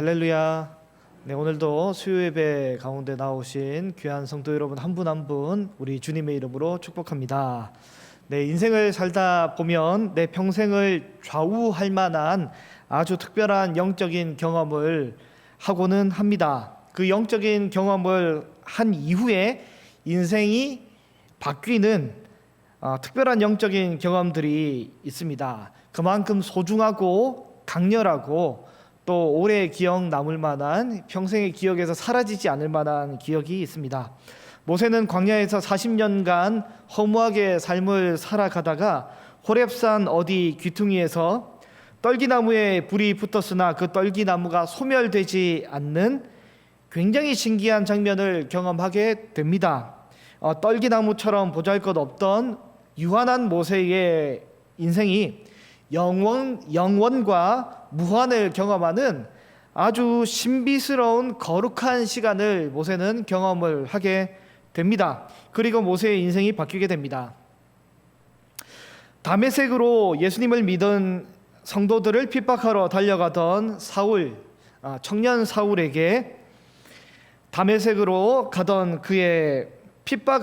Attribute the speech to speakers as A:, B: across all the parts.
A: 할렐루야. 네, 오늘도 수요 예배 가운데 나오신 귀한 성도 여러분 한 분 한 분 우리 주님의 이름으로 축복합니다. 네, 인생을 살다 보면 내 평생을 좌우할 만한 아주 특별한 영적인 경험을 하고는 합니다. 그 영적인 경험을 한 이후에 인생이 바뀌는 특별한 영적인 경험들이 있습니다. 그만큼 소중하고 강렬하고 또 오래 기억 남을 만한, 평생의 기억에서 사라지지 않을 만한 기억이 있습니다. 모세는 광야에서 40년간 허무하게 삶을 살아가다가 호렙산 어디 귀퉁이에서 떨기나무에 불이 붙었으나 그 떨기나무가 소멸되지 않는 굉장히 신기한 장면을 경험하게 됩니다. 떨기나무처럼 보잘것없던 유한한 모세의 인생이 영원과 무한을 경험하는 아주 신비스러운 거룩한 시간을 모세는 경험을 하게 됩니다. 그리고 모세의 인생이 바뀌게 됩니다. 다메섹으로 예수님을 믿은 성도들을 핍박하러 달려가던 청년 사울에게 다메섹으로 가던 그의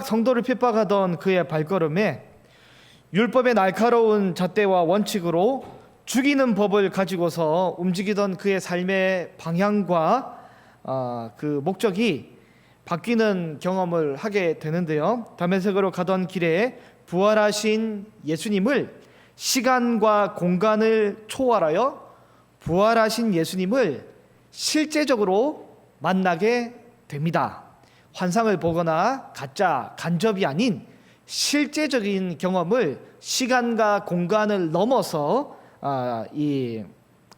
A: 성도를 핍박하던 그의 발걸음에 율법의 날카로운 잣대와 원칙으로 죽이는 법을 가지고서 움직이던 그의 삶의 방향과 그 목적이 바뀌는 경험을 하게 되는데요. 다메섹으로 가던 길에 부활하신 예수님을, 시간과 공간을 초월하여 부활하신 예수님을 실제적으로 만나게 됩니다. 환상을 보거나 가짜 간접이 아닌 실제적인 경험을 시간과 공간을 넘어서 이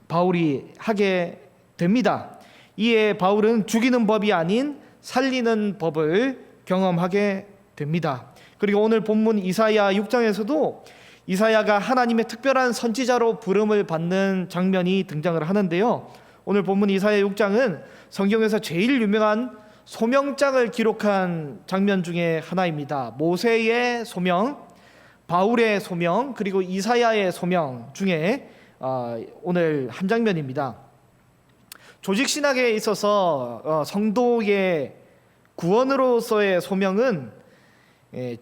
A: 바울이 하게 됩니다. 이에 바울은 죽이는 법이 아닌 살리는 법을 경험하게 됩니다. 그리고 오늘 본문 이사야 6장에서도 이사야가 하나님의 특별한 선지자로 부름을 받는 장면이 등장을 하는데요. 오늘 본문 이사야 6장은 성경에서 제일 유명한 소명장을 기록한 장면 중에 하나입니다. 모세의 소명, 바울의 소명, 그리고 이사야의 소명 중에 오늘 한 장면입니다. 조직신학에 있어서 성도의 구원으로서의 소명은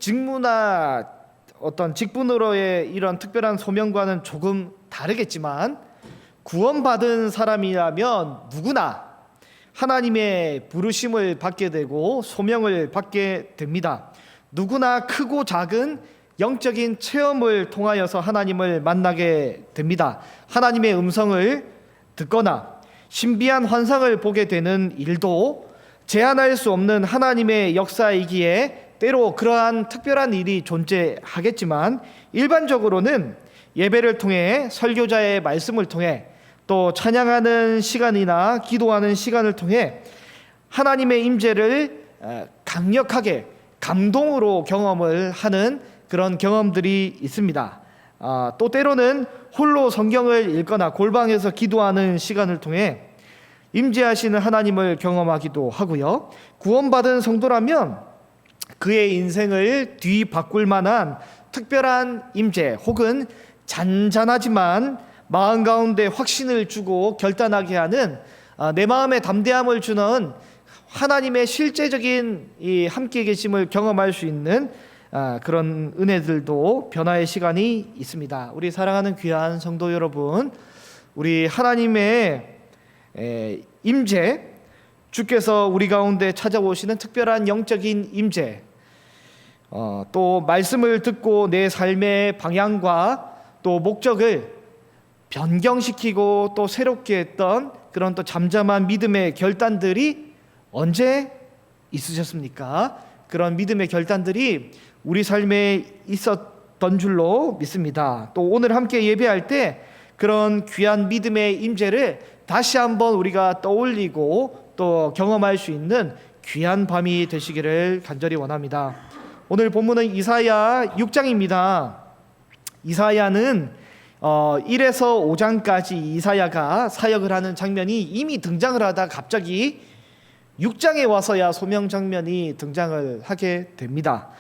A: 직무나 어떤 직분으로의 이런 특별한 소명과는 조금 다르겠지만, 구원받은 사람이라면 누구나 하나님의 부르심을 받게 되고 소명을 받게 됩니다. 누구나 크고 작은 영적인 체험을 통하여서 하나님을 만나게 됩니다. 하나님의 음성을 듣거나 신비한 환상을 보게 되는 일도 제한할 수 없는 하나님의 역사이기에 때로 그러한 특별한 일이 존재하겠지만, 일반적으로는 예배를 통해, 설교자의 말씀을 통해, 또 찬양하는 시간이나 기도하는 시간을 통해 하나님의 임재를 강력하게 감동으로 경험을 하는 그런 경험들이 있습니다. 또 때로는 홀로 성경을 읽거나 골방에서 기도하는 시간을 통해 임재하시는 하나님을 경험하기도 하고요. 구원받은 성도라면 그의 인생을 뒤바꿀 만한 특별한 임재, 혹은 잔잔하지만 마음 가운데 확신을 주고 결단하게 하는, 내 마음에 담대함을 주는 하나님의 실제적인 이 함께 계심을 경험할 수 있는 그런 은혜들도, 변화의 시간이 있습니다. 우리 사랑하는 귀한 성도 여러분, 우리 하나님의 임재, 주께서 우리 가운데 찾아오시는 특별한 영적인 임재, 또 말씀을 듣고 내 삶의 방향과 또 목적을 변경시키고 또 새롭게 했던 그런 또 잠잠한 믿음의 결단들이 언제 있으셨습니까? 그런 믿음의 결단들이 우리 삶에 있었던 줄로 믿습니다. 또 오늘 함께 예배할 때 그런 귀한 믿음의 임재를 다시 한번 우리가 떠올리고 또 경험할 수 있는 귀한 밤이 되시기를 간절히 원합니다. 오늘 본문은 이사야 6장입니다. 이사야는 1에서 5장까지 이사야가 사역을 하는 장면이 이미 등장을 하다 갑자기 6장에 와서야 소명 장면이 등장을 하게 됩니다.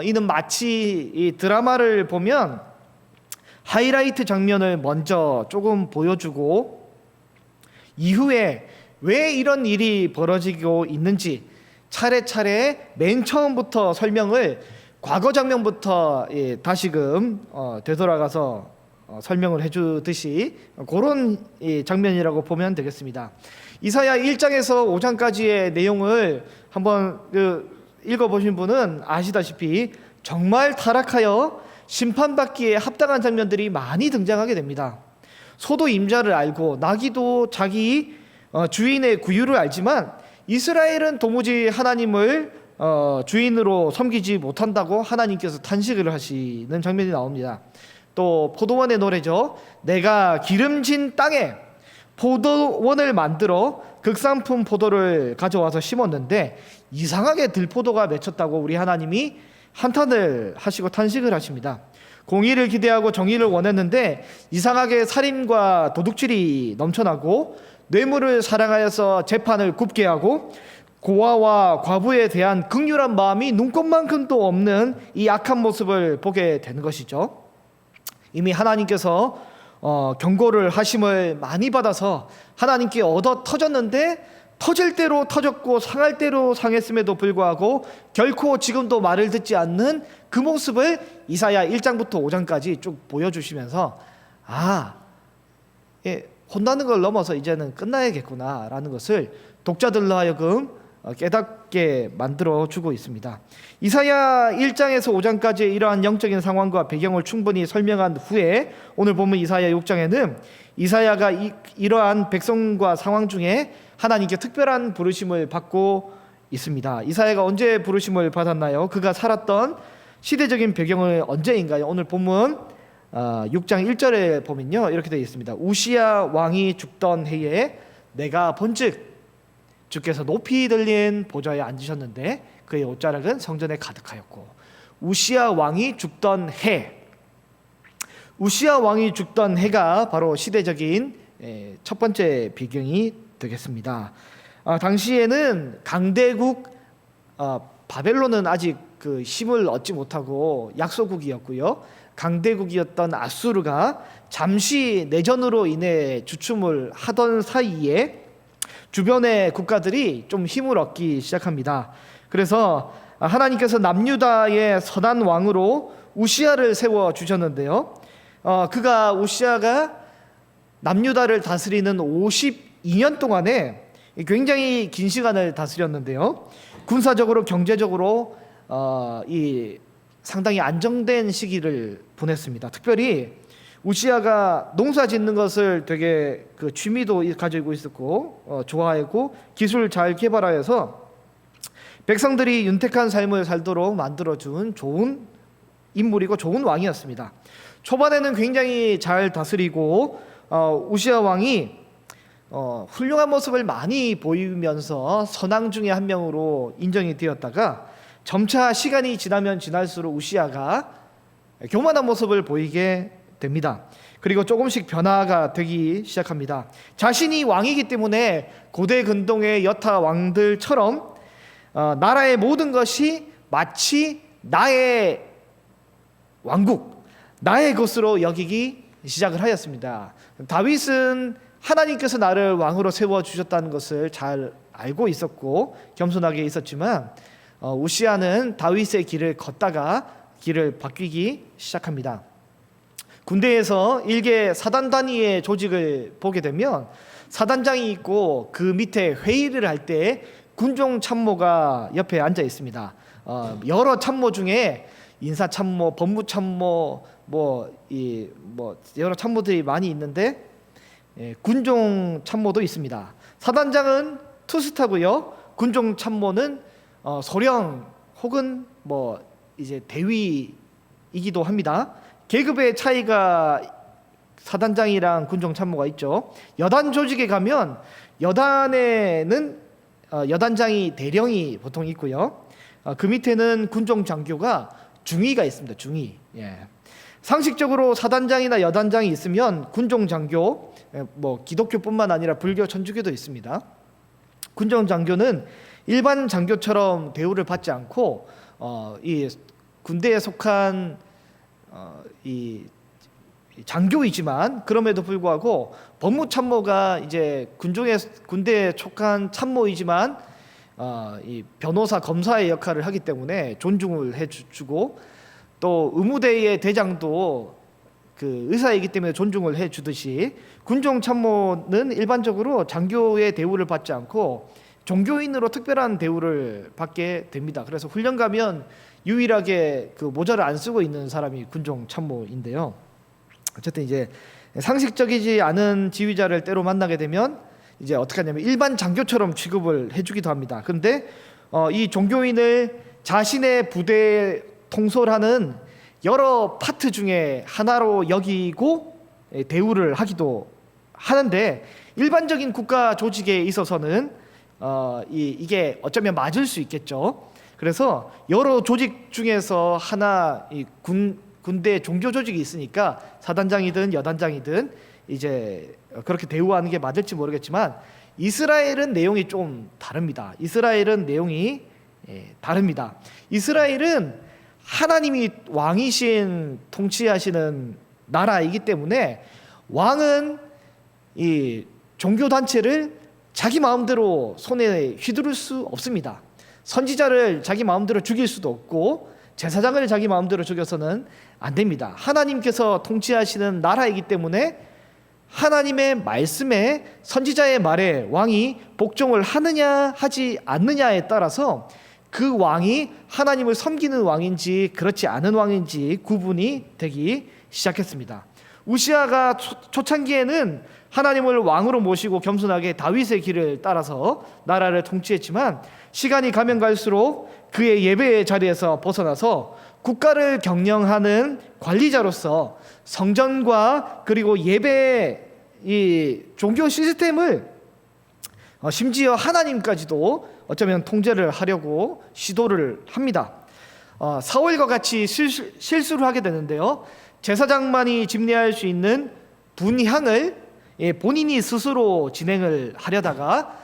A: 이는 마치 이 드라마를 보면 하이라이트 장면을 먼저 조금 보여주고 이후에 왜 이런 일이 벌어지고 있는지 차례차례 맨 처음부터 설명을 과거 장면부터 다시금 되돌아가서 설명을 해주듯이 그런 장면이라고 보면 되겠습니다. 이사야 1장에서 5장까지의 내용을 한번 읽어보신 분은 아시다시피 정말 타락하여 심판받기에 합당한 장면들이 많이 등장하게 됩니다. 소도 임자를 알고 나귀도 자기 주인의 구유를 알지만 이스라엘은 도무지 하나님을 주인으로 섬기지 못한다고 하나님께서 탄식을 하시는 장면이 나옵니다. 또 포도원의 노래죠. 내가 기름진 땅에 포도원을 만들어 극상품 포도를 가져와서 심었는데 이상하게 들포도가 맺혔다고 우리 하나님이 한탄을 하시고 탄식을 하십니다. 공의를 기대하고 정의를 원했는데 이상하게 살인과 도둑질이 넘쳐나고 뇌물을 사랑하여서 재판을 굽게 하고 고아와 과부에 대한 긍휼한 마음이 눈꼽만큼도 없는 이 악한 모습을 보게 되는 것이죠. 이미 하나님께서 경고를 하심을 많이 받아서 하나님께 얻어 터졌는데 터질 대로 터졌고 상할 대로 상했음에도 불구하고 결코 지금도 말을 듣지 않는 그 모습을 이사야 1장부터 5장까지 쭉 보여주시면서 혼나는 걸 넘어서 이제는 끝나야겠구나 라는 것을 독자들로 하여금 깨닫게 만들어주고 있습니다. 이사야 1장에서 5장까지의 이러한 영적인 상황과 배경을 충분히 설명한 후에 오늘 보면 이사야 6장에는 이사야가 이러한 백성과 상황 중에 하나님께 특별한 부르심을 받고 있습니다. 이사야가 언제 부르심을 받았나요? 그가 살았던 시대적인 배경은 언제인가요? 오늘 본문 6장 1절에 보면요 이렇게 되어 있습니다. 우시야 왕이 죽던 해에 내가 본즉 주께서 높이 들린 보좌에 앉으셨는데 그의 옷자락은 성전에 가득하였고. 우시야 왕이 죽던 해, 우시야 왕이 죽던 해가 바로 시대적인 첫 번째 배경이 되겠습니다. 당시에는 강대국 바벨론은 아직 그 힘을 얻지 못하고 약소국이었고요. 강대국이었던 아수르가 잠시 내전으로 인해 주춤을 하던 사이에 주변의 국가들이 좀 힘을 얻기 시작합니다. 그래서 하나님께서 남유다의 선한 왕으로 우시야를 세워 주셨는데요. 우시야가 남유다를 다스리는 52년 동안에 굉장히 긴 시간을 다스렸는데요. 군사적으로 경제적으로 상당히 안정된 시기를 보냈습니다. 특별히 우시야가 농사 짓는 것을 되게 그 취미도 가지고 있었고 좋아했고 기술을 잘 개발하여서 백성들이 윤택한 삶을 살도록 만들어준 좋은 인물이고 좋은 왕이었습니다. 초반에는 굉장히 잘 다스리고 우시야 왕이 훌륭한 모습을 많이 보이면서 선왕 중에 한 명으로 인정이 되었다가 점차 시간이 지나면 지날수록 우시야가 교만한 모습을 보이게 됩니다. 그리고 조금씩 변화가 되기 시작합니다. 자신이 왕이기 때문에 고대 근동의 여타 왕들처럼 나라의 모든 것이 마치 나의 왕국, 나의 것으로 여기기 시작을 하였습니다. 다윗은 하나님께서 나를 왕으로 세워주셨다는 것을 잘 알고 있었고 겸손하게 있었지만 우시야는 다윗의 길을 걷다가 길을 바뀌기 시작합니다. 군대에서 일개 사단 단위의 조직을 보게 되면 사단장이 있고 그 밑에 회의를 할 때 군종 참모가 옆에 앉아 있습니다. 여러 참모 중에 인사 참모, 법무 참모, 여러 참모들이 많이 있는데 군종 참모도 있습니다. 사단장은 투스타고요. 군종 참모는 소령 혹은 이제 대위이기도 합니다. 계급의 차이가 사단장이랑 군종 참모가 있죠. 여단 조직에 가면 여단에는 여단장이 대령이 보통 있고요. 그 밑에는 군종 장교가 중위가 있습니다. 중위. 상식적으로 사단장이나 여단장이 있으면 군종 장교, 기독교뿐만 아니라 불교, 천주교도 있습니다. 군종 장교는 일반 장교처럼 대우를 받지 않고 이 군대에 속한 이 장교이지만 그럼에도 불구하고 법무참모가 이제 군대에 속한 참모이지만 이 변호사 검사의 역할을 하기 때문에 존중을 해주고, 또 의무대의 대장도 그 의사이기 때문에 존중을 해주듯이 군종 참모는 일반적으로 장교의 대우를 받지 않고 종교인으로 특별한 대우를 받게 됩니다. 그래서 훈련 가면 유일하게 그 모자를 안 쓰고 있는 사람이 군종 참모인데요. 어쨌든 이제 상식적이지 않은 지휘자를 때로 만나게 되면 이제 어떻게 하냐면 일반 장교처럼 취급을 해주기도 합니다. 그런데 이 종교인을 자신의 부대에 통솔하는 여러 파트 중에 하나로 여기고 대우를 하기도 하는데, 일반적인 국가 조직에 있어서는 이게 어쩌면 맞을 수 있겠죠. 그래서 여러 조직 중에서 하나, 이 군대 종교 조직이 있으니까 사단장이든 여단장이든 이제 그렇게 대우하는 게 맞을지 모르겠지만, 이스라엘은 내용이 좀 다릅니다. 이스라엘은 하나님이 왕이신 통치하시는 나라이기 때문에 왕은 이 종교 단체를 자기 마음대로 손에 휘두를 수 없습니다. 선지자를 자기 마음대로 죽일 수도 없고 제사장을 자기 마음대로 죽여서는 안 됩니다. 하나님께서 통치하시는 나라이기 때문에 하나님의 말씀에, 선지자의 말에 왕이 복종을 하느냐 하지 않느냐에 따라서 그 왕이 하나님을 섬기는 왕인지 그렇지 않은 왕인지 구분이 되기 시작했습니다. 우시아가 초창기에는 하나님을 왕으로 모시고 겸손하게 다윗의 길을 따라서 나라를 통치했지만, 시간이 가면 갈수록 그의 예배의 자리에서 벗어나서 국가를 경영하는 관리자로서 성전과 그리고 예배의 이 종교 시스템을 심지어 하나님까지도 어쩌면 통제를 하려고 시도를 합니다. 사울과 같이 실수를 하게 되는데요. 제사장만이 집례할 수 있는 분향을 본인이 스스로 진행을 하려다가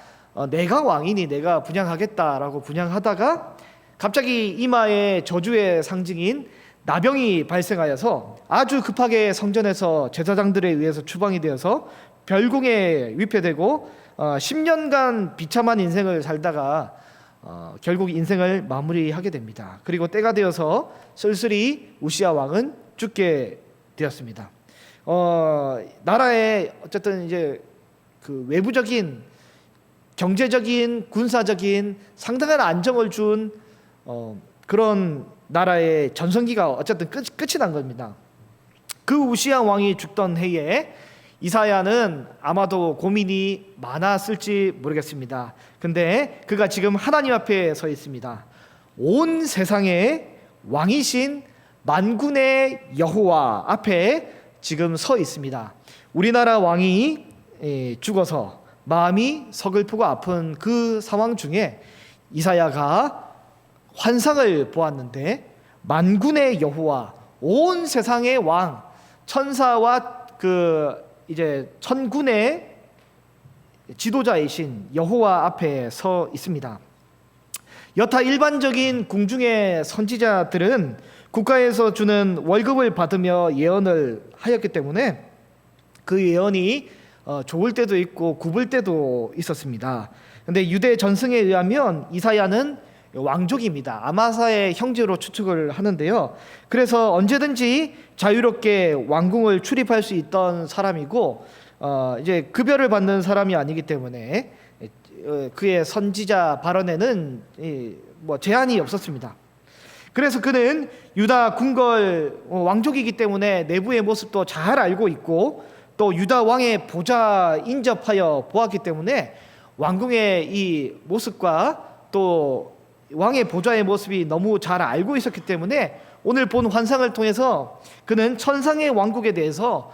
A: 내가 왕이니 내가 분향하겠다라고 분향하다가 갑자기 이마에 저주의 상징인 나병이 발생하여서 아주 급하게 성전에서 제사장들에 의해서 추방이 되어서 별궁에 위폐되고 10년간 비참한 인생을 살다가 결국 인생을 마무리하게 됩니다. 그리고 때가 되어서 쓸쓸히 우시아 왕은 죽게 되었습니다. 나라에 어쨌든 이제 그 외부적인 경제적인 군사적인 상당한 안정을 준 그런 나라의 전성기가 어쨌든 끝이 난 겁니다. 그 우시아 왕이 죽던 해에 이사야는 아마도 고민이 많았을지 모르겠습니다. 근데 그가 지금 하나님 앞에 서 있습니다. 온 세상의 왕이신 만군의 여호와 앞에 지금 서 있습니다. 우리나라 왕이 죽어서 마음이 서글프고 아픈 그 상황 중에 이사야가 환상을 보았는데, 만군의 여호와, 온 세상의 왕, 천사와 그 이제 천군의 지도자이신 여호와 앞에 서 있습니다. 여타 일반적인 궁중의 선지자들은 국가에서 주는 월급을 받으며 예언을 하였기 때문에 그 예언이 좋을 때도 있고 굽을 때도 있었습니다. 그런데 유대 전승에 의하면 이사야는 왕족입니다. 아마사의 형제로 추측을 하는데요. 그래서 언제든지 자유롭게 왕궁을 출입할 수 있던 사람이고, 이제 급여를 받는 사람이 아니기 때문에 그의 선지자 발언에는 뭐 제한이 없었습니다. 그래서 그는 유다 궁궐 왕족이기 때문에 내부의 모습도 잘 알고 있고, 또 유다 왕의 보좌 인접하여 보았기 때문에 왕궁의 이 모습과 또 왕의 보좌의 모습이 너무 잘 알고 있었기 때문에 오늘 본 환상을 통해서 그는 천상의 왕국에 대해서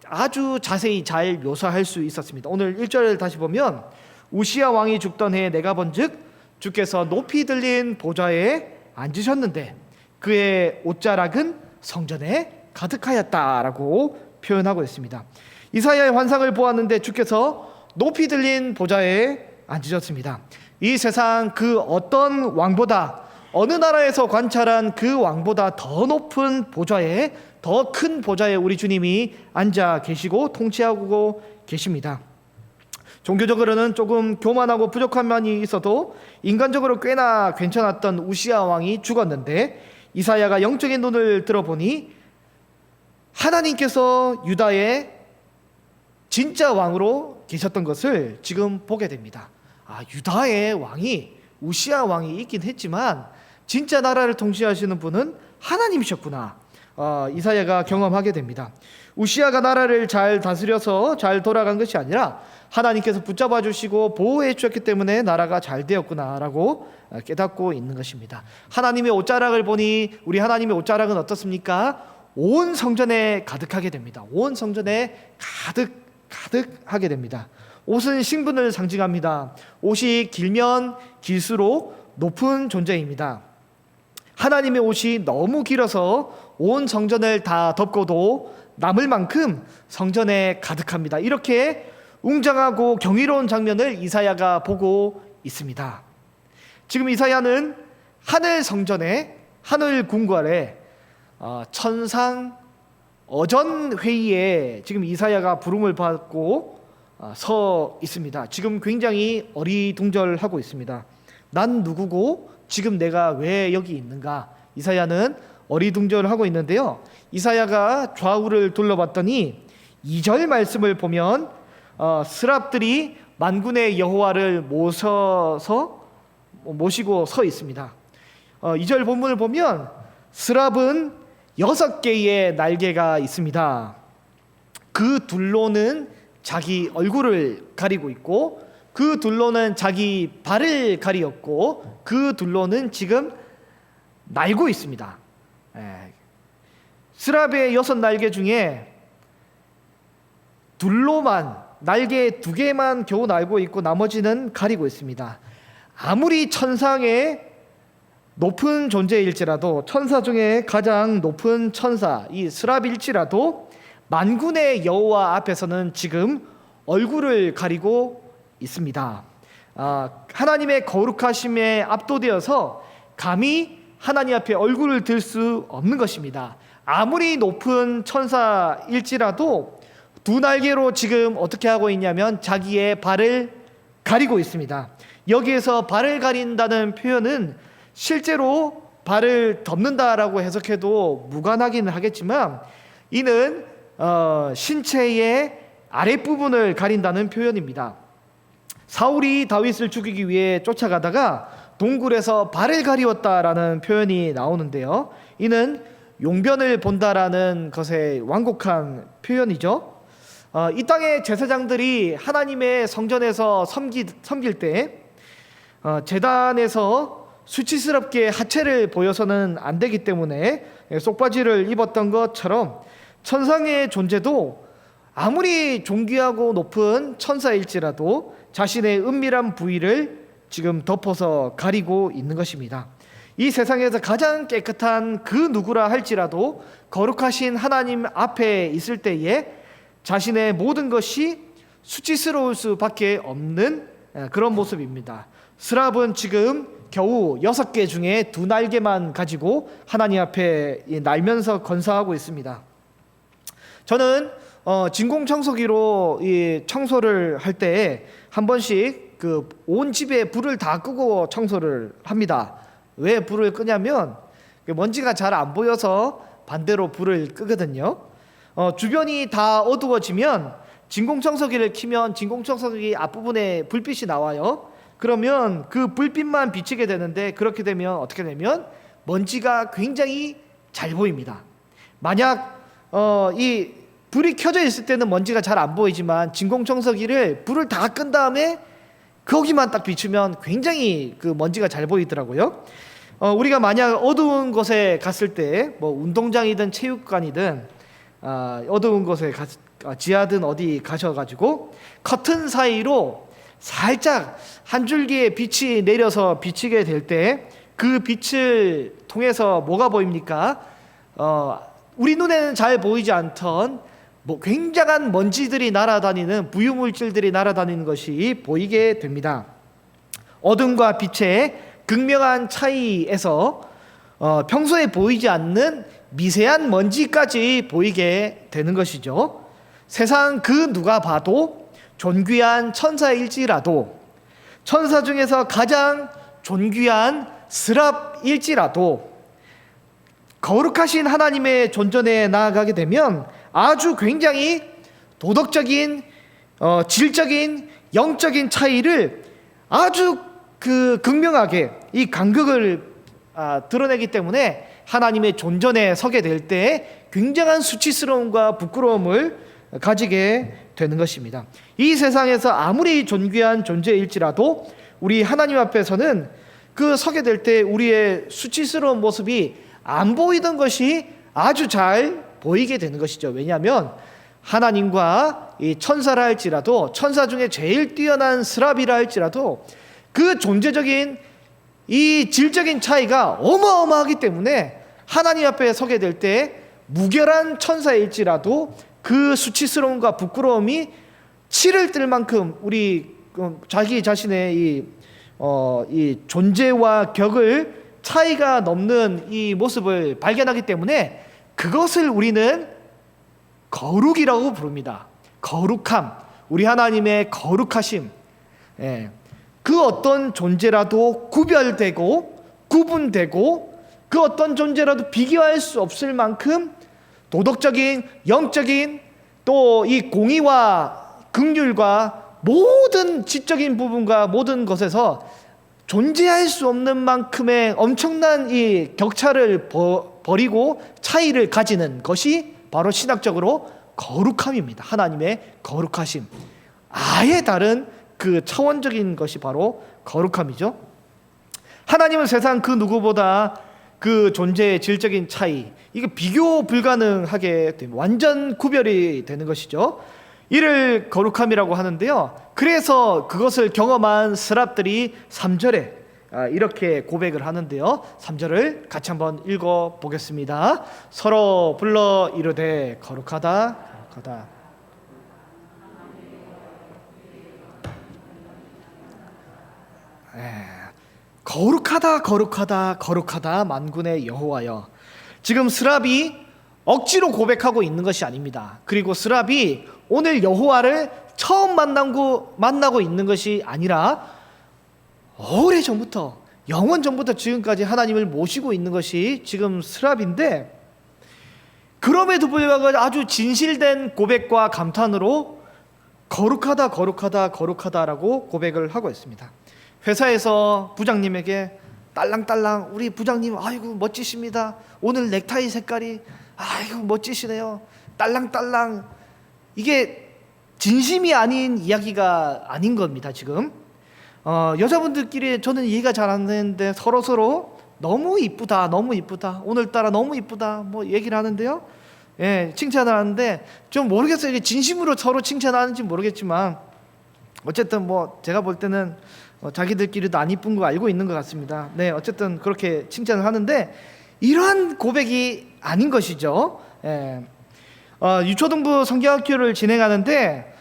A: 아주 자세히 잘 묘사할 수 있었습니다. 오늘 1절을 다시 보면, 우시아 왕이 죽던 해에 내가 본즉 주께서 높이 들린 보좌에 앉으셨는데 그의 옷자락은 성전에 가득하였다라고 표현하고 있습니다. 이사야의 환상을 보았는데 주께서 높이 들린 보좌에 앉으셨습니다. 이 세상 그 어떤 왕보다 어느 나라에서 관찰한 그 왕보다 더 높은 보좌에, 더 큰 보좌에 우리 주님이 앉아 계시고 통치하고 계십니다. 종교적으로는 조금 교만하고 부족한 면이 있어도 인간적으로 꽤나 괜찮았던 우시야 왕이 죽었는데, 이사야가 영적인 눈을 들어보니 하나님께서 유다의 진짜 왕으로 계셨던 것을 지금 보게 됩니다. 유다의 왕이, 우시야 왕이 있긴 했지만 진짜 나라를 통치하시는 분은 하나님이셨구나, 이사야가 경험하게 됩니다. 우시야가 나라를 잘 다스려서 잘 돌아간 것이 아니라 하나님께서 붙잡아 주시고 보호해 주셨기 때문에 나라가 잘 되었구나라고 깨닫고 있는 것입니다. 하나님의 옷자락을 보니 우리 하나님의 옷자락은 어떻습니까? 온 성전에 가득하게 됩니다. 온 성전에 가득하게 됩니다. 옷은 신분을 상징합니다. 옷이 길면 길수록 높은 존재입니다. 하나님의 옷이 너무 길어서 온 성전을 다 덮고도 남을 만큼 성전에 가득합니다. 이렇게 웅장하고 경이로운 장면을 이사야가 보고 있습니다. 지금 이사야는 하늘 성전에, 하늘 궁궐에 천상 어전 회의에 지금 이사야가 부름을 받고 서 있습니다. 지금 굉장히 어리둥절하고 있습니다. 난 누구고 지금 내가 왜 여기 있는가? 이사야는 어리둥절하고 있는데요. 이사야가 좌우를 둘러봤더니 2절 말씀을 보면 스랍들이 만군의 여호와를 모시고 서 있습니다. 2절 본문을 보면 스랍은 6개의 날개가 있습니다. 그 둘로는 자기 얼굴을 가리고 있고, 그 둘로는 자기 발을 가리었고, 그 둘로는 지금 날고 있습니다. 스랍의 6날개 중에 둘로만, 날개 2개만 겨우 날고 있고 나머지는 가리고 있습니다. 아무리 천상의 높은 존재일지라도, 천사 중에 가장 높은 천사 이 스랍일지라도 만군의 여호와 앞에서는 지금 얼굴을 가리고 있습니다. 하나님의 거룩하심에 압도되어서 감히 하나님 앞에 얼굴을 들 수 없는 것입니다. 아무리 높은 천사일지라도 2날개로 지금 어떻게 하고 있냐면 자기의 발을 가리고 있습니다. 여기에서 발을 가린다는 표현은 실제로 발을 덮는다라고 해석해도 무관하기는 하겠지만, 이는 신체의 아랫부분을 가린다는 표현입니다. 사울이 다윗을 죽이기 위해 쫓아가다가 동굴에서 발을 가리웠다라는 표현이 나오는데요, 이는 용변을 본다라는 것의 완곡한 표현이죠. 이 땅의 제사장들이 하나님의 성전에서 섬길 때 제단에서 수치스럽게 하체를 보여서는 안 되기 때문에 속바지를 입었던 것처럼, 천상의 존재도 아무리 존귀하고 높은 천사일지라도 자신의 은밀한 부위를 지금 덮어서 가리고 있는 것입니다. 이 세상에서 가장 깨끗한 그 누구라 할지라도 거룩하신 하나님 앞에 있을 때에 자신의 모든 것이 수치스러울 수밖에 없는 그런 모습입니다. 스랍은 지금 겨우 6개 중에 2날개만 가지고 하나님 앞에 날면서 건사하고 있습니다. 저는 진공청소기로 이 청소를 할 때 한 번씩 온 집에 불을 다 끄고 청소를 합니다. 왜 불을 끄냐면 먼지가 잘 안 보여서 반대로 불을 끄거든요. 주변이 다 어두워지면 진공청소기를 켜면 진공청소기 앞부분에 불빛이 나와요. 그러면 그 불빛만 비치게 되는데, 그렇게 되면 어떻게 되면 먼지가 굉장히 잘 보입니다. 만약 이 불이 켜져 있을 때는 먼지가 잘 안 보이지만 진공청소기를 불을 다 끈 다음에 거기만 딱 비추면 굉장히 그 먼지가 잘 보이더라고요. 우리가 만약 어두운 곳에 갔을 때, 뭐 운동장이든 체육관이든 어두운 곳에 지하든 어디 가셔가지고 커튼 사이로 살짝 한 줄기의 빛이 내려서 비치게 될 때 그 빛을 통해서 뭐가 보입니까? 우리 눈에는 잘 보이지 않던 굉장한 먼지들이 날아다니는, 부유물질들이 날아다니는 것이 보이게 됩니다. 어둠과 빛의 극명한 차이에서 평소에 보이지 않는 미세한 먼지까지 보이게 되는 것이죠. 세상 그 누가 봐도 존귀한 천사일지라도, 천사 중에서 가장 존귀한 스랍일지라도 거룩하신 하나님의 존전에 나아가게 되면 아주 굉장히 도덕적인, 질적인, 영적인 차이를 아주 극명하게 이 간극을 드러내기 때문에 하나님의 존전에 서게 될 때 굉장한 수치스러움과 부끄러움을 가지게 되는 것입니다. 이 세상에서 아무리 존귀한 존재일지라도 우리 하나님 앞에서는 서게 될 때 우리의 수치스러운 모습이 안 보이던 것이 아주 잘 보이게 되는 것이죠. 왜냐하면 하나님과 이 천사라 할지라도, 천사 중에 제일 뛰어난 스랍이라 할지라도 그 존재적인 이 질적인 차이가 어마어마하기 때문에 하나님 앞에 서게 될 때 무결한 천사일지라도 그 수치스러움과 부끄러움이 치를 뜰 만큼 우리 자기 자신의 이 존재와 격을 차이가 넘는 이 모습을 발견하기 때문에 그것을 우리는 거룩이라고 부릅니다. 거룩함, 우리 하나님의 거룩하심. 그 어떤 존재라도 구별되고 구분되고 그 어떤 존재라도 비교할 수 없을 만큼 도덕적인, 영적인, 또 이 공의와 긍휼과 모든 지적인 부분과 모든 것에서 존재할 수 없는 만큼의 엄청난 이 격차를 버리고 차이를 가지는 것이 바로 신학적으로 거룩함입니다. 하나님의 거룩하심, 아예 다른 그 차원적인 것이 바로 거룩함이죠. 하나님은 세상 그 누구보다 그 존재의 질적인 차이, 이게 비교 불가능하게 됩니다. 완전 구별이 되는 것이죠. 이를 거룩함이라고 하는데요. 그래서 그것을 경험한 스랍들이 3절에 이렇게 고백을 하는데요. 3절을 같이 한번 읽어 보겠습니다. 서로 불러 이르되 거룩하다 거룩하다. 거룩하다 거룩하다 거룩하다 만군의 여호와여. 지금 스랍이 억지로 고백하고 있는 것이 아닙니다. 그리고 스랍이 오늘 여호와를 처음 만나고 있는 것이 아니라 오래전부터, 영원 전부터 지금까지 하나님을 모시고 있는 것이 지금 스랍인데, 그럼에도 불구하고 아주 진실된 고백과 감탄으로 거룩하다 거룩하다 거룩하다라고 고백을 하고 있습니다. 회사에서 부장님에게 딸랑딸랑, 우리 부장님 아이고 멋지십니다, 오늘 넥타이 색깔이 아이고 멋지시네요, 딸랑딸랑, 이게 진심이 아닌 이야기가 아닌 겁니다. 지금 여자분들끼리 저는 이해가 잘 안 되는데 서로 너무 이쁘다 너무 이쁘다 오늘따라 너무 이쁘다 뭐 얘기를 하는데요. 칭찬을 하는데 좀 모르겠어요. 이게 진심으로 서로 칭찬하는지 모르겠지만 어쨌든 뭐 제가 볼 때는 자기들끼리도 안 이쁜 거 알고 있는 것 같습니다. 어쨌든 그렇게 칭찬을 하는데 이러한 고백이 아닌 것이죠. 유초등부 성경학교를 진행하는데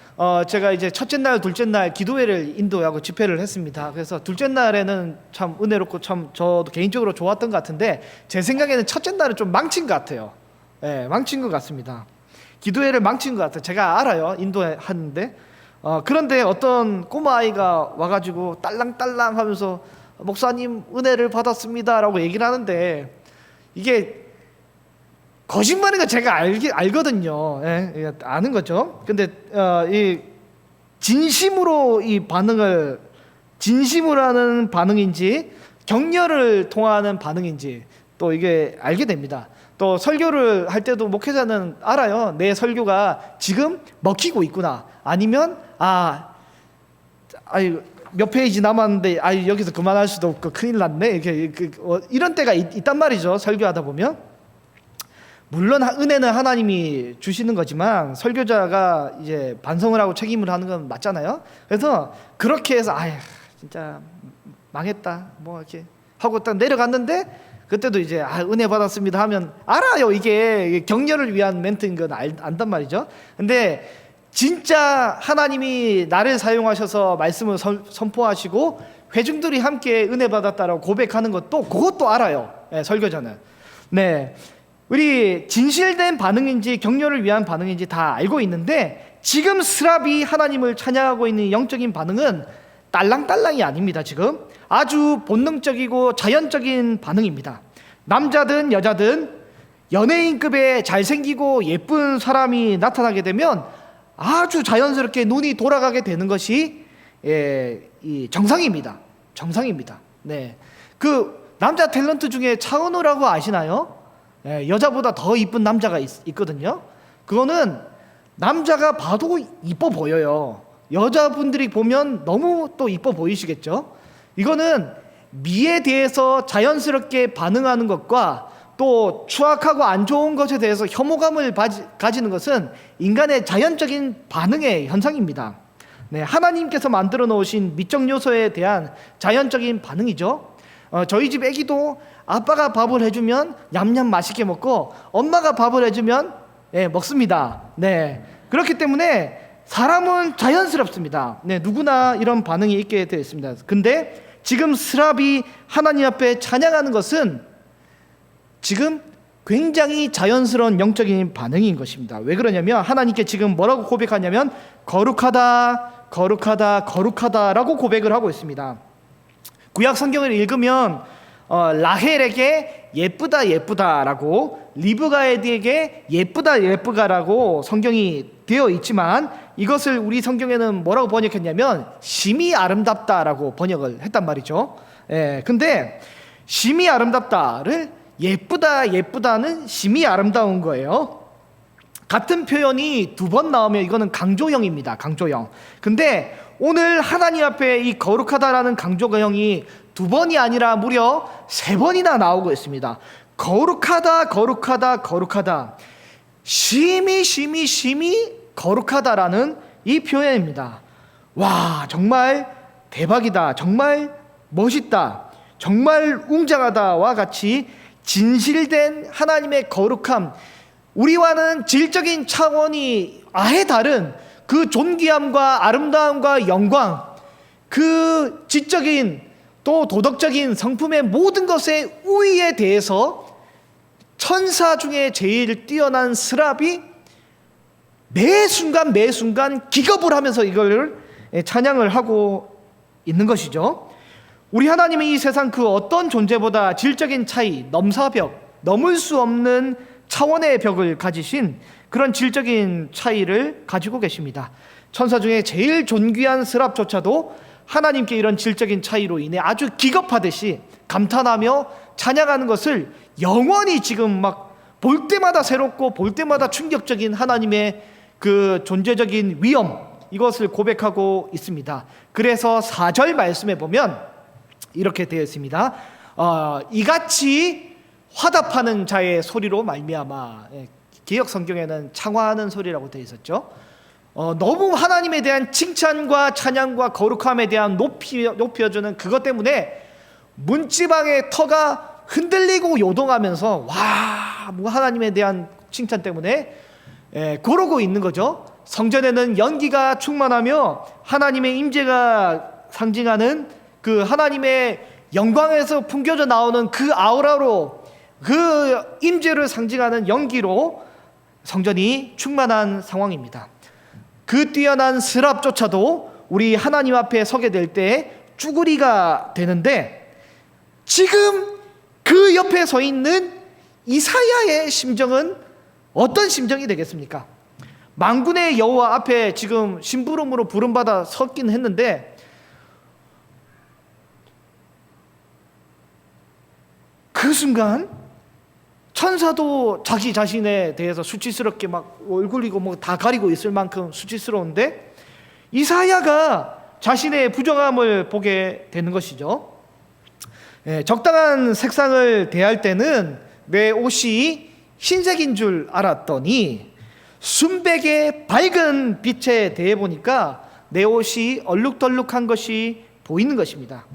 A: 제가 이제 첫째 날, 둘째 날 기도회를 인도하고 집회를 했습니다. 그래서 둘째 날에는 참 은혜롭고 참 저도 개인적으로 좋았던 것 같은데 제 생각에는 첫째 날은 좀 망친 것 같아요. 망친 것 같습니다. 기도회를 망친 것 같아요. 제가 알아요, 인도하는데. 그런데 어떤 꼬마아이가 와가지고 딸랑딸랑 하면서 목사님 은혜를 받았습니다 라고 얘기를 하는데 이게 거짓말인 거 제가 알거든요. 아는 거죠. 근데 이 진심으로 이 반응을, 진심으로 하는 반응인지 격려를 통하는 반응인지 또 이게 알게 됩니다. 또 설교를 할 때도 목회자는 알아요. 내 설교가 지금 먹히고 있구나, 아니면 몇 페이지 남았는데 여기서 그만할 수도 없고 큰일 났네, 이렇게 이런 때가 있단 말이죠. 설교하다 보면 물론 은혜는 하나님이 주시는 거지만 설교자가 이제 반성을 하고 책임을 하는 건 맞잖아요. 그래서 그렇게 해서 진짜 망했다 뭐 이렇게 하고 딱 내려갔는데 그때도 이제 은혜 받았습니다 하면 알아요. 이게 격려를 위한 멘트인 건 안단 말이죠. 근데 진짜 하나님이 나를 사용하셔서 말씀을 선포하시고 회중들이 함께 은혜 받았다라고 고백하는 것도 그것도 알아요. 설교자는. 네, 우리 진실된 반응인지 격려를 위한 반응인지 다 알고 있는데 지금 스랍이 하나님을 찬양하고 있는 영적인 반응은 딸랑딸랑이 아닙니다. 지금 아주 본능적이고 자연적인 반응입니다. 남자든 여자든 연예인급의 잘생기고 예쁜 사람이 나타나게 되면 아주 자연스럽게 눈이 돌아가게 되는 것이 이 정상입니다. 정상입니다. 네, 그 남자 탤런트 중에 차은우라고 아시나요? 여자보다 더 이쁜 남자가 있거든요. 그거는 남자가 봐도 이뻐 보여요. 여자분들이 보면 너무 또 이뻐 보이시겠죠? 이거는 미에 대해서 자연스럽게 반응하는 것과 또 추악하고 안 좋은 것에 대해서 혐오감을 가지는 것은 인간의 자연적인 반응의 현상입니다. 네, 하나님께서 만들어 놓으신 미적 요소에 대한 자연적인 반응이죠. 저희 집 애기도 아빠가 밥을 해주면 냠냠 맛있게 먹고 엄마가 밥을 해주면 먹습니다. 네, 그렇기 때문에 사람은 자연스럽습니다. 네, 누구나 이런 반응이 있게 되어 있습니다. 근데 지금 스랍이 하나님 앞에 찬양하는 것은 지금 굉장히 자연스러운 영적인 반응인 것입니다. 왜 그러냐면 하나님께 지금 뭐라고 고백하냐면 거룩하다, 거룩하다, 거룩하다라고 고백을 하고 있습니다. 구약 성경을 읽으면 라헬에게 예쁘다 예쁘다라고, 리브가에게 예쁘다 예쁘다라고 성경이 되어 있지만 이것을 우리 성경에는 뭐라고 번역했냐면 심히 아름답다라고 번역을 했단 말이죠. 근데 심히 아름답다를 예쁘다 예쁘다는 심히 아름다운 거예요. 같은 표현이 두 번 나오면 이거는 강조형입니다. 강조형. 근데 오늘 하나님 앞에 이 거룩하다라는 강조형이 두 번이 아니라 무려 세 번이나 나오고 있습니다. 거룩하다, 거룩하다, 거룩하다. 심히 심히 심히 거룩하다라는 이 표현입니다. 와, 정말 대박이다, 정말 멋있다, 정말 웅장하다와 같이 진실된 하나님의 거룩함, 우리와는 질적인 차원이 아예 다른 그 존귀함과 아름다움과 영광, 그 지적인 또 도덕적인 성품의 모든 것의 우위에 대해서 천사 중에 제일 뛰어난 스랍이 매 순간 매 순간 기겁을 하면서 이걸 찬양을 하고 있는 것이죠. 우리 하나님은 이 세상 그 어떤 존재보다 질적인 차이, 넘사벽, 넘을 수 없는 차원의 벽을 가지신 그런 질적인 차이를 가지고 계십니다. 천사 중에 제일 존귀한 스랍조차도 하나님께 이런 질적인 차이로 인해 아주 기겁하듯이 감탄하며 찬양하는 것을 영원히 지금 막 볼 때마다 새롭고 볼 때마다 충격적인 하나님의 그 존재적인 위엄, 이것을 고백하고 있습니다. 그래서 4절 말씀에 보면 이렇게 되어 있습니다. 이같이 화답하는 자의 소리로 말미암아. 개역 성경에는 창화하는 소리라고 되어 있었죠. 너무 하나님에 대한 칭찬과 찬양과 거룩함에 대한 높여주는 그것 때문에 문지방의 터가 흔들리고 요동하면서 뭐 하나님에 대한 칭찬 때문에 고르고 있는 거죠. 성전에는 연기가 충만하며 하나님의 임재가 상징하는 그 하나님의 영광에서 풍겨져 나오는 그 아우라로, 그 임재를 상징하는 연기로 성전이 충만한 상황입니다. 그 뛰어난 스랍조차도 우리 하나님 앞에 서게 될 때 쭈구리가 되는데, 지금 그 옆에 서 있는 이사야의 심정은 어떤 심정이 되겠습니까? 만군의 여호와 앞에 지금 심부름으로 부름받아 섰긴 했는데 그 순간 천사도 자기 자신에 대해서 수치스럽게 막 얼굴이고 뭐 다 가리고 있을 만큼 수치스러운데 이사야가 자신의 부정함을 보게 되는 것이죠. 적당한 색상을 대할 때는 내 옷이 흰색인 줄 알았더니 순백의 밝은 빛에 대해 보니까 내 옷이 얼룩덜룩한 것이 보이는 것입니다.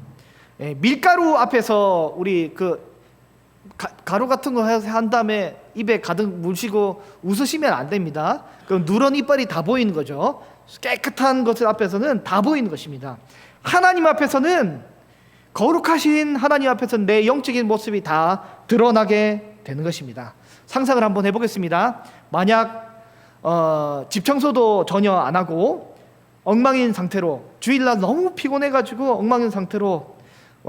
A: 밀가루 앞에서 우리 그 가루 같은 거 한 다음에 입에 가득 무시고 웃으시면 안 됩니다. 그럼 누런 이빨이 다 보이는 거죠. 깨끗한 것을 앞에서는 다 보이는 것입니다. 하나님 앞에서는 거룩하신 하나님 앞에서 내 영적인 모습이 다 드러나게 되는 것입니다. 상상을 한번 해보겠습니다. 만약 집 청소도 전혀 안 하고 엉망인 상태로, 주일날 너무 피곤해가지고 엉망인 상태로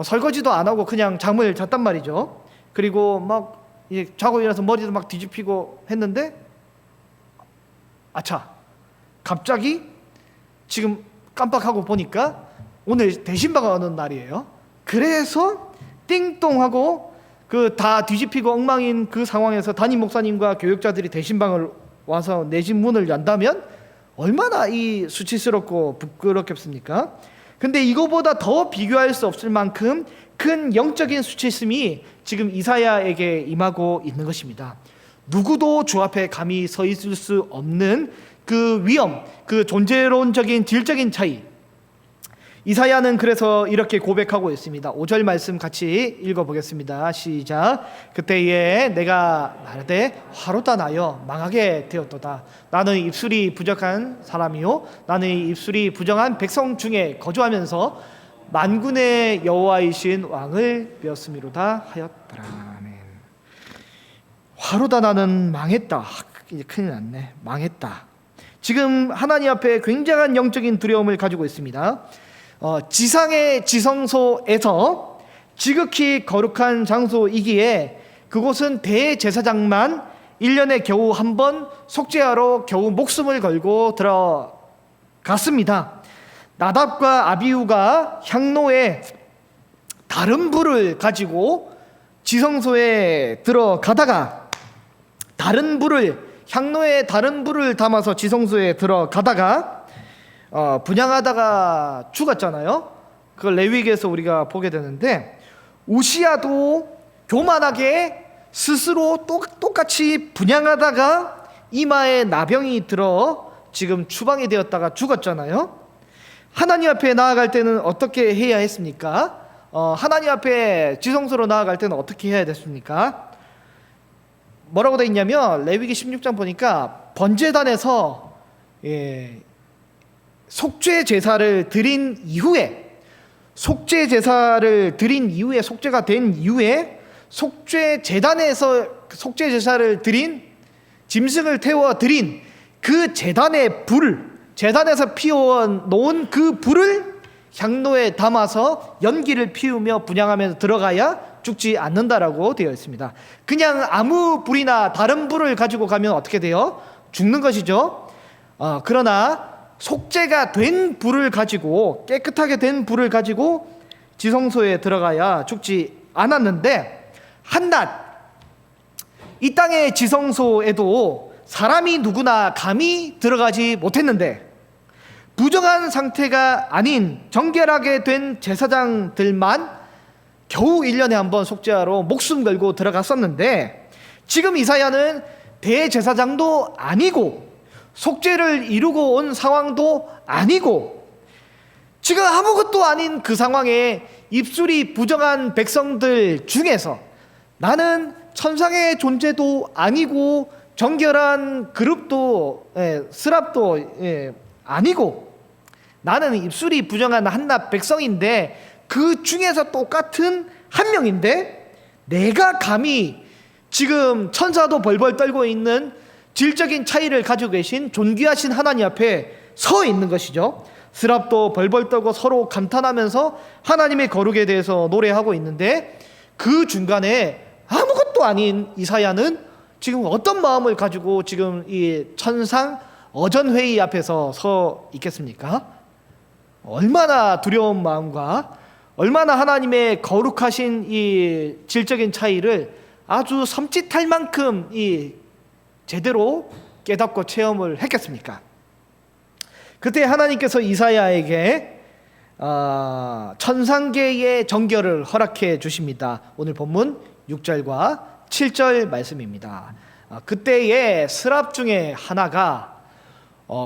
A: 설거지도 안 하고 그냥 잠을 잤단 말이죠. 그리고 막 자고 일어나서 머리도 막 뒤집히고 했는데, 아차, 갑자기 지금 깜빡하고 보니까 오늘 대신방을 하는 날이에요. 그래서 띵동하고 그 다 뒤집히고 엉망인 그 상황에서 담임 목사님과 교육자들이 대신방을 와서 내 집 문을 연다면 얼마나 이 수치스럽고 부끄럽겠습니까? 근데 이거보다 더 비교할 수 없을 만큼 큰 영적인 수치심이 지금 이사야에게 임하고 있는 것입니다. 누구도 주 앞에 감히 서 있을 수 없는 그 위험, 그 존재론적인 질적인 차이. 이사야는 그래서 이렇게 고백하고 있습니다. 5절 말씀 같이 읽어보겠습니다. 시작. 그때에 내가 말하되 화로다 나여 망하게 되었도다. 나는 입술이 부정한 사람이요 나는 입술이 부정한 백성 중에 거주하면서 만군의 여호와이신 왕을 배웠음이로다 하였더라. 아멘. 화로다 나는 망했다. 이제 큰일 났네. 망했다. 지금 하나님 앞에 굉장한 영적인 두려움을 가지고 있습니다. 지상의 지성소에서 지극히 거룩한 장소이기에 그곳은 대제사장만 1년에 겨우 한 번 속죄하러 겨우 목숨을 걸고 들어갔습니다. 나답과 아비후가 향로에 다른 불을 가지고 지성소에 들어가다가 향로에 다른 불을 담아서 지성소에 들어가다가 분향하다가 죽었잖아요. 그걸 레위기에서 우리가 보게 되는데, 우시야도 교만하게 스스로 똑같이 분향하다가 이마에 나병이 들어 지금 추방이 되었다가 죽었잖아요. 하나님 앞에 나아갈 때는 어떻게 해야 했습니까? 하나님 앞에 지성소로 나아갈 때는 어떻게 해야 됐습니까? 뭐라고 되어 있냐면 레위기 16장 보니까 번제단에서 속죄 제사를 드린 이후에 속죄가 된 이후에 속죄 제단에서 속죄 제사를 드린 짐승을 태워 드린 그 제단에서 피워 놓은 그 불을 향로에 담아서 연기를 피우며 분향하면서 들어가야 죽지 않는다라고 되어 있습니다. 그냥 아무 불이나 다른 불을 가지고 가면 어떻게 돼요? 죽는 것이죠. 그러나 속죄가 된 불을 가지고, 깨끗하게 된 불을 가지고 지성소에 들어가야 죽지 않았는데, 한낱 이 땅의 지성소에도 사람이 누구나 감히 들어가지 못했는데, 부정한 상태가 아닌 정결하게 된 제사장들만 겨우 1년에 한 번 속죄하러 목숨 걸고 들어갔었는데, 지금 이사야는 대제사장도 아니고 속죄를 이루고 온 상황도 아니고 지금 아무것도 아닌 그 상황에 입술이 부정한 백성들 중에서, 나는 천상의 존재도 아니고 정결한 그룹도 스랍도 아니고 나는 입술이 부정한 한낱 백성인데, 그 중에서 똑같은 한 명인데 내가 감히 지금 천사도 벌벌 떨고 있는 질적인 차이를 가지고 계신 존귀하신 하나님 앞에 서 있는 것이죠. 스랍도 벌벌 떨고 서로 감탄하면서 하나님의 거룩에 대해서 노래하고 있는데, 그 중간에 아무것도 아닌 이사야는 지금 어떤 마음을 가지고 지금 이 천상 어전회의 앞에서 서 있겠습니까? 얼마나 두려운 마음과 얼마나 하나님의 거룩하신 이 질적인 차이를 아주 섬찟할 만큼 제대로 깨닫고 체험을 했겠습니까? 그때 하나님께서 이사야에게 천상계의 정결을 허락해 주십니다. 오늘 본문 6절과 7절 말씀입니다. 그때의 스랍 중에 하나가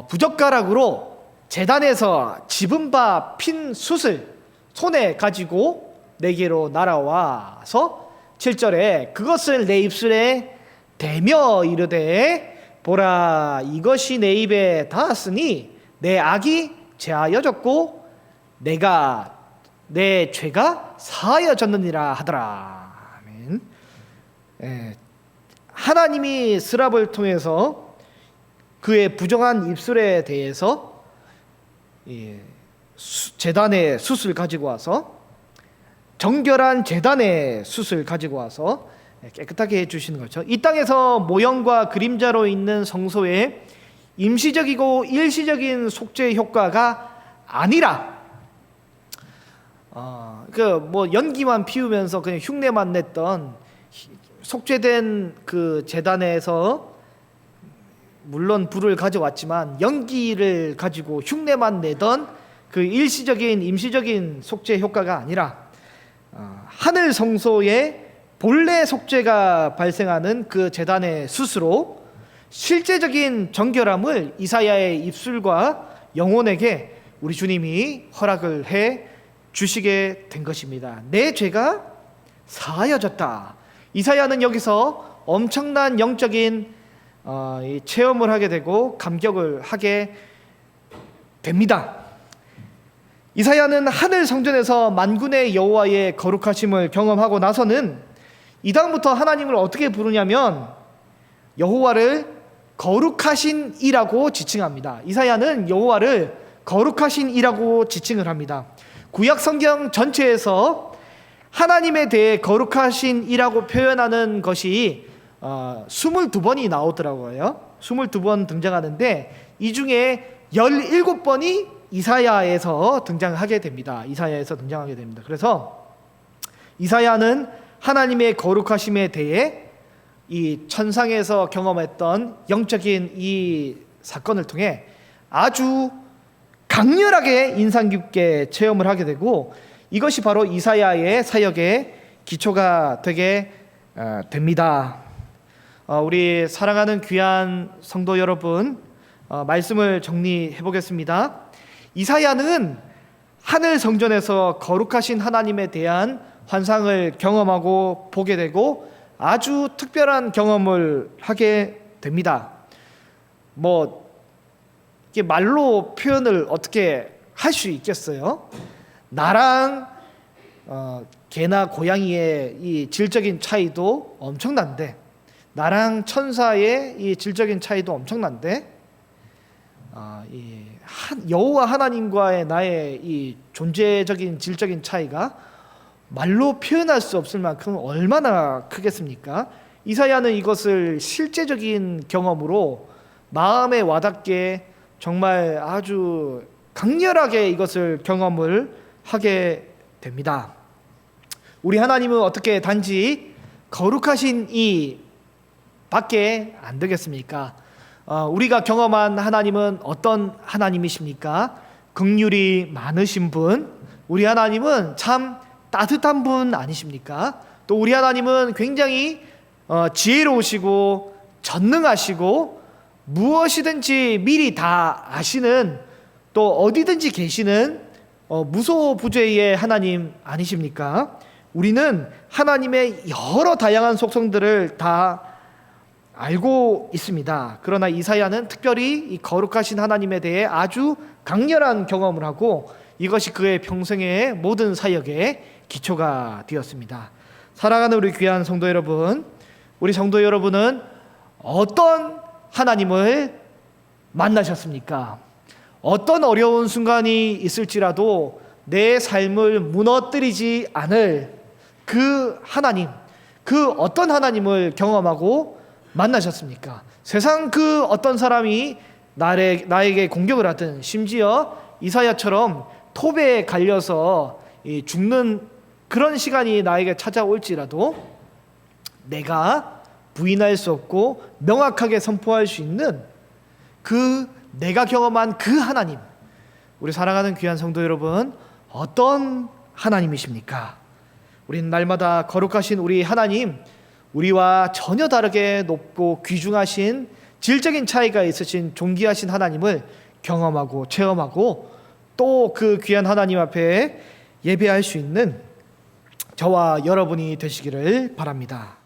A: 부젓가락으로 제단에서 집은 바 핀 숯을 손에 가지고 내게로 날아와서 7절에 그것을 내 입술에 대며 이르되, 보라, 이것이 내 입에 닿았으니 내 악이 제하여졌고 내가 내 죄가 사하여졌느니라 하더라. 아멘. 하나님이 스랍을 통해서 그의 부정한 입술에 대해서 제단의 숯을 가지고 와서, 정결한 제단의 숯을 가지고 와서 깨끗하게 해주시는 거죠. 이 땅에서 모형과 그림자로 있는 성소에 임시적이고 일시적인 속죄 효과가 아니라, 연기만 피우면서 그냥 흉내만 냈던, 속죄된 그 제단에서 물론 불을 가져왔지만 연기를 가지고 흉내만 내던 그 일시적인 임시적인 속죄 효과가 아니라, 하늘 성소에 본래 속죄가 발생하는 그 제단의 숯으로 실제적인 정결함을 이사야의 입술과 영혼에게 우리 주님이 허락을 해 주시게 된 것입니다. 내 죄가 사하여졌다. 이사야는 여기서 엄청난 영적인 체험을 하게 되고 감격을 하게 됩니다. 이사야는 하늘 성전에서 만군의 여호와의 거룩하심을 경험하고 나서는 이 다음부터 하나님을 어떻게 부르냐면 여호와를 거룩하신 이라고 지칭합니다. 이사야는 여호와를 거룩하신 이라고 지칭을 합니다. 구약 성경 전체에서 하나님에 대해 거룩하신 이라고 표현하는 것이 22번이 나오더라고요. 22번 등장하는데 이 중에 17번이 이사야에서 등장하게 됩니다. 그래서 이사야는 하나님의 거룩하심에 대해 이 천상에서 경험했던 영적인 이 사건을 통해 아주 강렬하게 인상 깊게 체험을 하게 되고, 이것이 바로 이사야의 사역의 기초가 되게 됩니다. 우리 사랑하는 귀한 성도 여러분, 말씀을 정리해 보겠습니다. 이사야는 하늘 성전에서 거룩하신 하나님에 대한 환상을 경험하고 보게 되고 아주 특별한 경험을 하게 됩니다. 이게 말로 표현을 어떻게 할 수 있겠어요? 나랑 개나 고양이의 이 질적인 차이도 엄청난데, 나랑 천사의 이 질적인 차이도 엄청난데, 여호와 하나님과의 나의 이 존재적인 질적인 차이가 말로 표현할 수 없을 만큼 얼마나 크겠습니까? 이사야는 이것을 실제적인 경험으로 마음에 와닿게 정말 아주 강렬하게 이것을 경험을 하게 됩니다. 우리 하나님은 어떻게 단지 거룩하신 이 밖에 안 되겠습니까? 우리가 경험한 하나님은 어떤 하나님이십니까? 긍휼이 많으신 분, 우리 하나님은 참 따뜻한 분 아니십니까? 또 우리 하나님은 굉장히 지혜로우시고 전능하시고 무엇이든지 미리 다 아시는, 또 어디든지 계시는 무소부재의 하나님 아니십니까? 우리는 하나님의 여러 다양한 속성들을 다 알고 있습니다. 그러나 이사야는 특별히 이 거룩하신 하나님에 대해 아주 강렬한 경험을 하고 이것이 그의 평생의 모든 사역의 기초가 되었습니다. 사랑하는 우리 귀한 성도 여러분, 우리 성도 여러분은 어떤 하나님을 만나셨습니까? 어떤 어려운 순간이 있을지라도 내 삶을 무너뜨리지 않을 그 하나님, 그 어떤 하나님을 경험하고 만나셨습니까? 세상 그 어떤 사람이 나에게 공격을 하든, 심지어 이사야처럼 톱에 갈려서 죽는 그런 시간이 나에게 찾아올지라도 내가 부인할 수 없고 명확하게 선포할 수 있는 그 내가 경험한 그 하나님, 우리 사랑하는 귀한 성도 여러분, 어떤 하나님이십니까? 우리는 날마다 거룩하신 우리 하나님, 우리와 전혀 다르게 높고 귀중하신 질적인 차이가 있으신 존귀하신 하나님을 경험하고 체험하고 또 그 귀한 하나님 앞에 예배할 수 있는 저와 여러분이 되시기를 바랍니다.